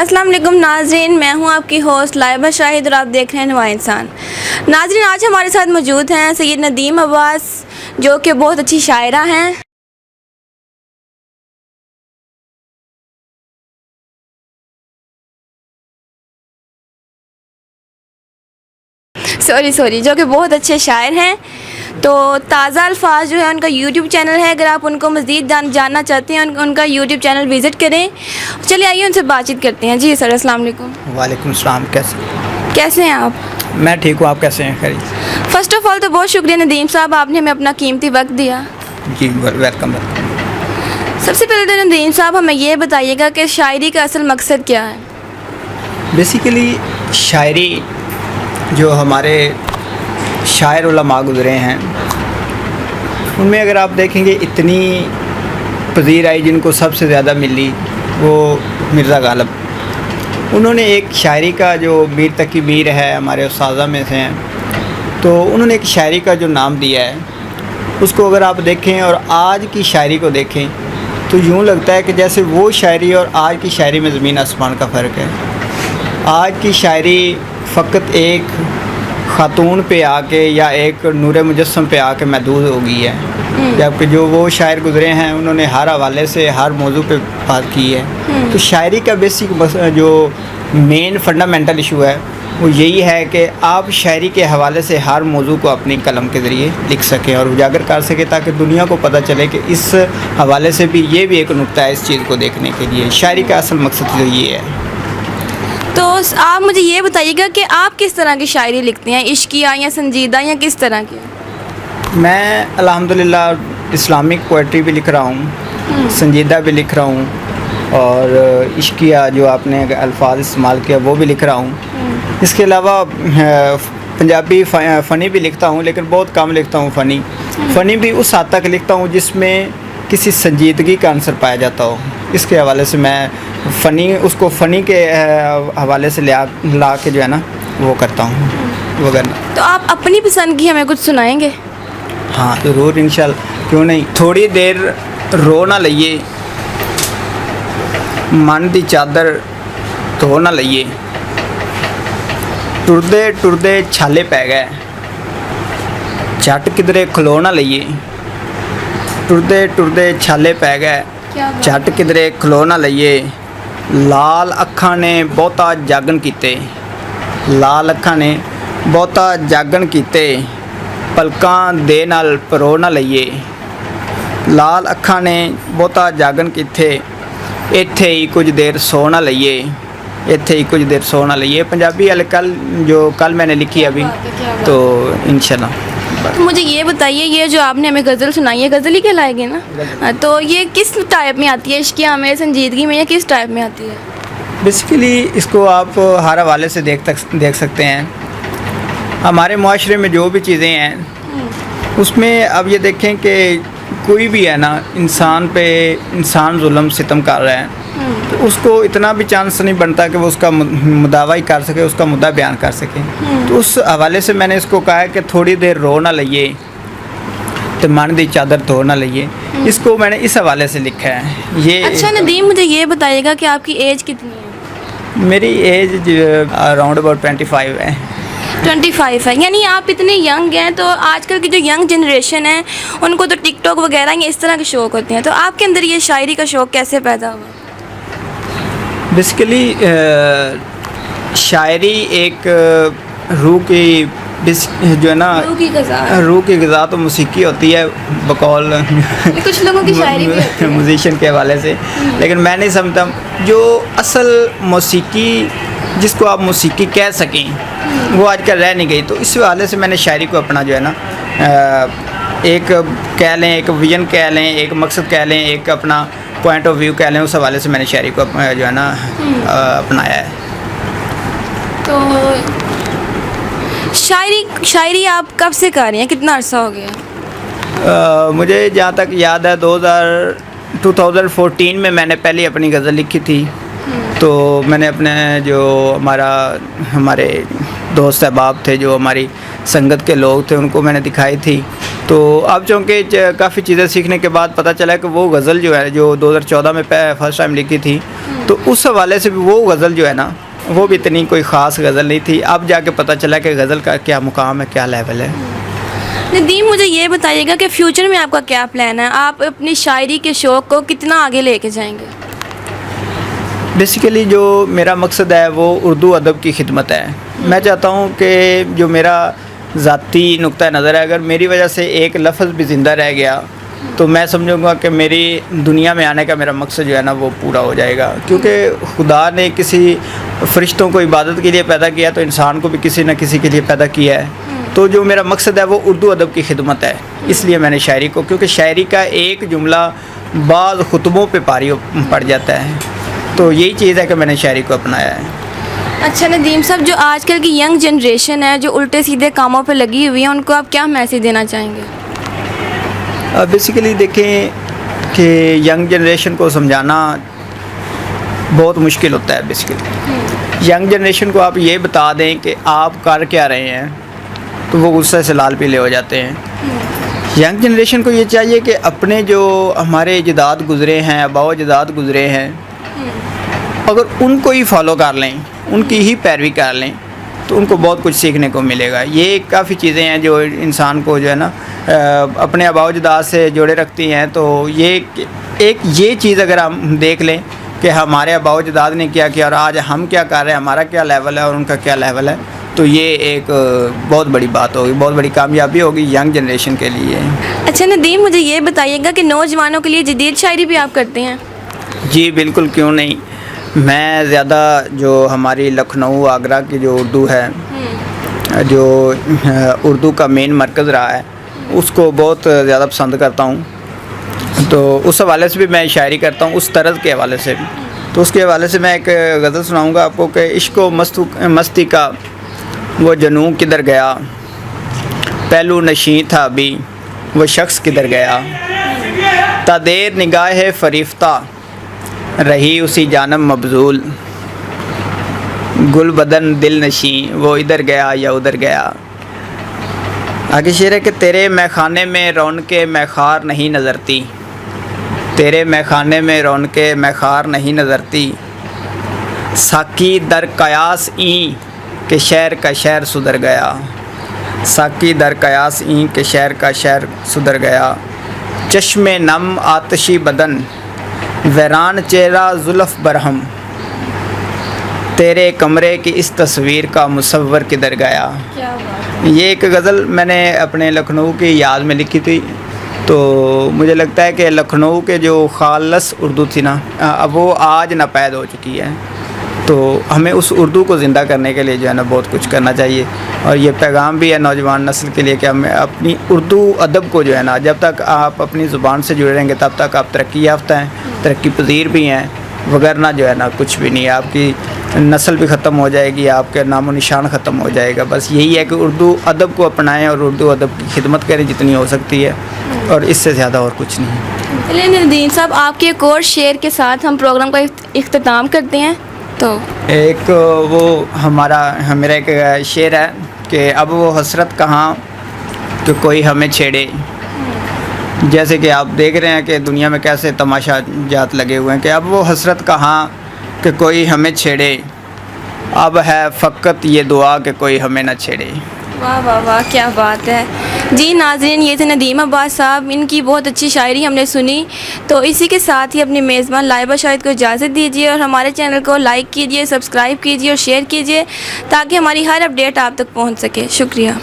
अस्सलाम वालेकुम नाज़रीन, मैं हूं आपकी होस्ट लाइबा शाहिद और आप देख रहे हैं नवा इंसान। नाज़रीन, आज हमारे साथ मौजूद हैं सैयद नदीम अब्बास, जो कि बहुत अच्छी शायरा हैं। सॉरी जो कि बहुत अच्छे शायर हैं। तो ताज़ा अल्फाज जो है उनका यूट्यूब चैनल है, अगर आप उनको मज़ीद जानना चाहते हैं उनका यूट्यूब चैनल विज़िट करें। चलिए आइए उनसे बातचीत करते हैं। जी सर, अस्सलाम वालेकुम। वालेकुम सलाम। कैसे हैं आप? मैं ठीक हूँ, आप कैसे हैं? खैर। फ़र्स्ट ऑफ़ ऑल तो बहुत शुक्रिया नदीम साहब, आपने हमें अपना कीमती वक्त दिया। जी वेलकम। सबसे पहले तो नदीम साहब हमें ये बताइएगा कि शायरी का असल मकसद क्या है? बेसिकली शायरी जो हमारे शायर उलमा गुज़रे हैं उनमें अगर आप देखेंगे इतनी पज़ीर आई जिनको सबसे ज़्यादा मिली वो मिर्ज़ा गालिब। उन्होंने एक शायरी का जो मीर तकी मीर है हमारे उस्ताज़ा में से हैं, तो उन्होंने एक शायरी का जो नाम दिया है उसको अगर आप देखें और आज की शायरी को देखें तो यूँ लगता है कि जैसे वो शायरी और आज की शायरी में ज़मीन आसमान का फ़र्क है। आज की शायरी फ़कत एक ख़ातून पे आके या एक नूर मुजस्सम पे आके महदूद हो गई है, जबकि जो वो शायर गुज़रे हैं उन्होंने हर हवाले से हर मौजू पे बात की है। तो शायरी का बेसिक जो मेन फंडामेंटल इशू है वो यही है कि आप शायरी के हवाले से हर मौजू को अपनी कलम के ज़रिए लिख सकें और उजागर कर सकें, ताकि दुनिया को पता चले कि इस हवाले से भी ये भी एक नुक्ता है इस चीज़ को देखने के लिए। शायरी का असल मकसद जो ये है। तो आप मुझे ये बताइएगा कि आप किस तरह की शायरी लिखते हैं, इश्किया या संजीदा या किस तरह की? मैं अल्हम्दुलिल्लाह इस्लामिक पोइट्री भी लिख रहा हूँ, संजीदा भी लिख रहा हूँ और इश्किया जो आपने अल्फाज इस्तेमाल किया वो भी लिख रहा हूँ। इसके अलावा पंजाबी फ़नी भी लिखता हूँ, लेकिन बहुत कम लिखता हूँ। फ़नी भी उस हद तक लिखता हूँ जिसमें किसी संजीदगी का आंसर पाया जाता हो। इसके हवाले से मैं फ़नी के हवाले से ला के जो है ना वो करता हूँ वगैरह। तो आप अपनी पसंद की हमें कुछ सुनाएंगे? हाँ ज़रूर, इंशाल्लाह, क्यों नहीं। थोड़ी देर रो ना लइए, मन दी चादर धो ना लइए, टुरदे टुरदे छाले पै गए, झट किधरे खलो ना लइए, टुरदे टुरदे छाले पै गए, झट किधरे खलो ना लइए, लाल अखां ने बहुता जागन कीते, लाल अखां ने बहुता जागन कीते, पलकां दे नाल परो ना लइए, लाल अखां ने बहुता जागन कीते, इत्थे ही कुछ देर सो ना लइए, इत्थे ही कुछ देर सो ना लइए। पंजाबी वाले कल मैंने लिखी अभी, तो इंशाल्लाह। तो मुझे ये बताइए, ये जो आपने हमें गज़ल सुनाई है, गज़ल ही कहलाएगी ना? तो ये किस टाइप में आती है, इश्किया में, संजीदगी में, या किस टाइप में आती है? बेसिकली इसको आप हर हवाले से देख सकते हैं। हमारे मुआशरे में जो भी चीज़ें हैं उसमें अब ये देखें कि कोई भी है ना, इंसान जुल्म सितम कर रहा है, तो उसको इतना भी चांस नहीं बनता कि वो उसका मुदावा ही कर सके, उसका मुद्दा बयान कर सके। तो उस हवाले से मैंने इसको कहा है कि थोड़ी देर रो ना लइए तो मन दी चादर धो ना लइए। इसको मैंने इस हवाले से लिखा है ये। अच्छा नदीम, मुझे ये बताइएगा कि आपकी एज कितनी है? मेरी एज अराउंड अबाउट 25 है। 25 है, यानी आप इतने यंग हैं। तो आजकल की जो यंग जनरेशन है उनको तो टिकटॉक वगैरह या इस तरह के शौक़ होते हैं, तो आपके अंदर ये शायरी का शौक़ कैसे पैदा हुआ? बेसिकली शायरी एक रूह की जो है ना, रूह की ग़िज़ा तो मौसीकी होती है बकौल कुछ लोगों की शायरी भी म्यूज़िशियन के हवाले से, लेकिन मैं नहीं समझता जो असल मौसीकी जिसको आप मौसीकी कह सकें वो आजकल रह नहीं गई। तो इस हवाले से मैंने शायरी को अपना जो है ना एक कह लें, एक विजन कह लें, एक मकसद कह लें, एक अपना पॉइंट ऑफ व्यू कह लें, उस हवाले से मैंने शायरी को जो है ना अपनाया है। तो शायरी आप कब से कर रही हैं, कितना अर्सा हो गया? मुझे जहाँ तक याद है 2014 में मैंने पहले अपनी गज़ल लिखी थी। तो मैंने अपने जो हमारे दोस्त अहबाब थे जो हमारी संगत के लोग थे उनको मैंने दिखाई थी। तो अब चूँकि काफ़ी चीज़ें सीखने के बाद पता चला कि वो गज़ल जो है जो 2014 में फर्स्ट टाइम लिखी थी, तो उस हवाले से भी वो गज़ल जो है ना वो भी इतनी कोई ख़ास गज़ल नहीं थी। अब जाके पता चला कि गज़ल का क्या मुकाम है, क्या लेवल है। नदीम, मुझे ये बताइएगा कि फ्यूचर में आपका क्या प्लान है? आप अपनी शायरी के शौक़ को कितना आगे लेके जाएंगे? बेसिकली जो मेरा मकसद है वो उर्दू अदब की खिदमत है। मैं चाहता हूँ कि जो मेरा ज़ाती नुक्ता नज़र है, अगर मेरी वजह से एक लफ्ज़ भी ज़िंदा रह गया तो मैं समझूंगा कि मेरी दुनिया में आने का मेरा मकसद जो है ना वो पूरा हो जाएगा। क्योंकि खुदा ने किसी फ़रिश्तों को इबादत के लिए पैदा किया तो इंसान को भी किसी न किसी के लिए पैदा किया है। तो जो मेरा मकसद है वो उर्दू अदब की खिदमत है, इसलिए मैंने शायरी को, क्योंकि शायरी का एक जुमला बाज़ खुतबों पे भारी पड़ जाता है, तो यही चीज़ है कि मैंने शायरी को अपनाया है। अच्छा नदीम साहब, जो आजकल की यंग जनरेशन है जो उल्टे सीधे कामों पे लगी हुई है, उनको आप क्या मैसेज देना चाहेंगे? बेसिकली देखें कि यंग जनरेशन को समझाना बहुत मुश्किल होता है। बेसिकली यंग जनरेशन को आप ये बता दें कि आप कर क्या रहे हैं तो वो गुस्से से लाल पीले हो जाते हैं। यंग जनरेशन को ये चाहिए कि अपने जो हमारे अजदाद गुज़रे हैं, आबाओ अजदाद गुज़रे हैं, अगर उनको ही फॉलो कर लें, उनकी ही पैरवी कर लें तो उनको बहुत कुछ सीखने को मिलेगा। ये काफ़ी चीज़ें हैं जो इंसान को जो है ना अपने आबाओ अजदाद से जोड़े रखती हैं। तो ये चीज़ अगर हम देख लें कि हमारे आबाओ अजदाद ने क्या किया और आज हम क्या कर रहे हैं, हमारा क्या लेवल है और उनका क्या लेवल है, तो ये एक बहुत बड़ी बात होगी, बहुत बड़ी कामयाबी होगी यंग जनरेशन के लिए। अच्छा नदीम, मुझे ये बताइएगा कि नौजवानों के लिए जदीद शायरी भी आप करते हैं? जी बिल्कुल, क्यों नहीं। मैं ज़्यादा जो हमारी लखनऊ आगरा की जो उर्दू है, जो उर्दू का मेन मरकज़ रहा है, उसको बहुत ज़्यादा पसंद करता हूँ। तो उस हवाले से भी मैं शायरी करता हूँ, उस तरज़ के हवाले से भी। तो उसके हवाले से मैं एक गज़ल सुनाऊँगा आपको कि इश्क़ व मस्ती का वो जनू किधर गया, पहलू नशी था अभी वो शख्स किधर गया, तादेर निगाह फरीफ्ता रही उसी जानब मबजूल, गुल बदन दिल नशी वो इधर गया या उधर गया। आगे शेर है कि तेरे मैखाने में रौनके मैखार नहीं नज़रती, तेरे मैखाने में रौनके मैखार नहीं नज़रती, साकी दर कयास ई के शहर का शहर सुधर गया, साकी दर कयास ई के शहर का शहर सुधर गया, चश्मे नम आतशी बदन वैरान चेहरा जुल्फ़ बरहम, तेरे कमरे की इस तस्वीर का मुसव्वर किधर गया। क्या बात। ये एक गज़ल मैंने अपने लखनऊ की याद में लिखी थी। तो मुझे लगता है कि लखनऊ के जो खालस उर्दू थी ना, अब वो आज नापैद हो चुकी है। तो हमें उस उर्दू को ज़िंदा करने के लिए जो है ना बहुत कुछ करना चाहिए। और ये पैगाम भी है नौजवान नस्ल के लिए कि हमें अपनी उर्दू अदब को जो है ना, जब तक आप अपनी ज़ुबान से जुड़े रहेंगे तब तक आप तरक्की याफ्ता हैं, तरक्की पजीर भी हैं, वगरना जो है ना कुछ भी नहीं है। आपकी नस्ल भी ख़त्म हो जाएगी, आपके नामो निशान ख़त्म हो जाएगा। बस यही है कि उर्दू अदब को अपनाएं और उर्दू अदब की खिदमत करें जितनी हो सकती है, और इससे ज़्यादा और कुछ नहीं। चलिए नदीम साहब, आपके एक और शेर के साथ हम प्रोग्राम का इख्तिताम करते हैं। तो एक वो मेरा एक शेर है कि अब वो हसरत कहाँ कि कोई हमें छेड़े। जैसे कि आप देख रहे हैं कि दुनिया में कैसे तमाशा जात लगे हुए हैं कि अब वो हसरत कहाँ कि कोई हमें छेड़े, अब है फ़कत ये दुआ कि कोई हमें न छेड़े। वाह वाह वाह, क्या बात है। जी नाज़रीन, ये थे नदीम अब्बास साहब, इनकी बहुत अच्छी शायरी हमने सुनी। तो इसी के साथ ही अपनी मेज़बान लाइबा शाहिद को इजाज़त दीजिए और हमारे चैनल को लाइक कीजिए, सब्सक्राइब कीजिए और शेयर कीजिए ताकि हमारी हर अपडेट आप तक पहुंच सके। शुक्रिया।